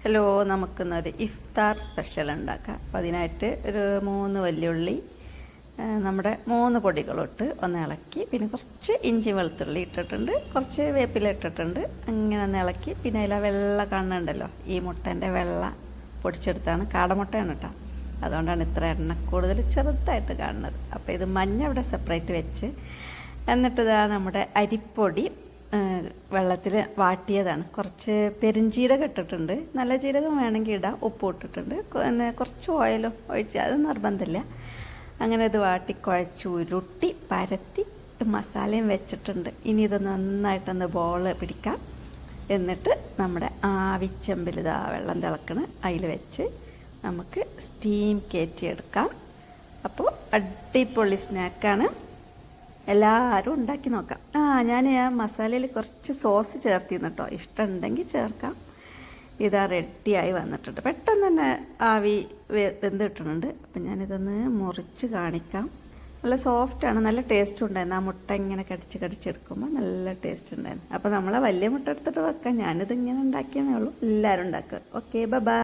Hello, നമുക്കിന്നൊരു ഇഫ്താർ special ഉണ്ടാക്കാം. അപ്പോൾ അതിനായിട്ട് ഒരു 3 വല്യുള്ളി, നമ്മുടെ 3 പൊടികളിട്ട് ഒന്ന് ഇളക്കി, പിന്നെ കുറച്ച് ഇഞ്ചി വെളുത്തുള്ളി ഇട്ടിട്ടുണ്ട്, കുറച്ച് വേപ്പില ഇട്ടിട്ടുണ്ട്. അങ്ങനെ ഒന്ന് ഇളക്കി, പിന്നെ അതിൽ വെള്ള കാണുന്നുണ്ടല്ലോ, ഈ മുട്ടേൻ്റെ വെള്ള പൊടിച്ചെടുത്താണ്. കാടമുട്ടയാണ് കേട്ടോ, അതുകൊണ്ടാണ് ഇത്ര എണ്ണ കൂടുതൽ ചെറുതായിട്ട് കാണുന്നത്. അപ്പോൾ ഇത് മഞ്ഞ ഇവിടെ സെപ്പറേറ്റ് വെച്ച്, എന്നിട്ട് ഇതാ നമ്മുടെ അരിപ്പൊടി വെള്ളത്തിൽ വാട്ടിയതാണ്. കുറച്ച് പെരുംജീരകം ഇട്ടിട്ടുണ്ട്, നല്ല ജീരകം വേണമെങ്കിൽ ഇടാം, ഉപ്പ് ഇട്ടിട്ടുണ്ട്, പിന്നെ കുറച്ച് ഓയിലും ഒഴിച്ച്, അത് നിർബന്ധമില്ല. അങ്ങനെ ഇത് വാട്ടി കുഴച്ച് ഉരുട്ടി പരത്തി മസാലയും വെച്ചിട്ടുണ്ട്. ഇനി ഇത് നന്നായിട്ടൊന്ന് ബോൾ പിടിക്കാം. എന്നിട്ട് നമ്മുടെ ആവിച്ചെമ്പിൽ ഇതാ വെള്ളം തിളക്കണം, അതിൽ വെച്ച് നമുക്ക് സ്റ്റീം കയറ്റിയെടുക്കാം. അപ്പോൾ അടിപൊളി സ്നാക്കാണ്, എല്ലാവരും ഉണ്ടാക്കി നോക്കാം. ഞാൻ ആ മസാലയിൽ കുറച്ച് സോസ് ചേർത്തിരുന്നു കേട്ടോ, ഇഷ്ടമുണ്ടെങ്കിൽ ചേർക്കാം. ഇതാ റെഡിയായി വന്നിട്ടുണ്ട്, പെട്ടെന്ന് തന്നെ ആവി വെന്തിട്ടുണ്ട്. അപ്പം ഞാനിതൊന്ന് മുറിച്ച് കാണിക്കാം. നല്ല സോഫ്റ്റാണ്, നല്ല ടേസ്റ്റ് ഉണ്ടായിരുന്നു. ആ മുട്ട ഇങ്ങനെ കടിച്ചെടുക്കുമ്പോൾ നല്ല ടേസ്റ്റ് ഉണ്ടായിരുന്നു. അപ്പോൾ നമ്മളെ വലിയ മുട്ട എടുത്തിട്ട് വെക്കാം, ഞാനിത് ഇങ്ങനെ ഉണ്ടാക്കിയെന്നേ ഉള്ളൂ. എല്ലാവരും ഉണ്ടാക്കുക. Okay, by.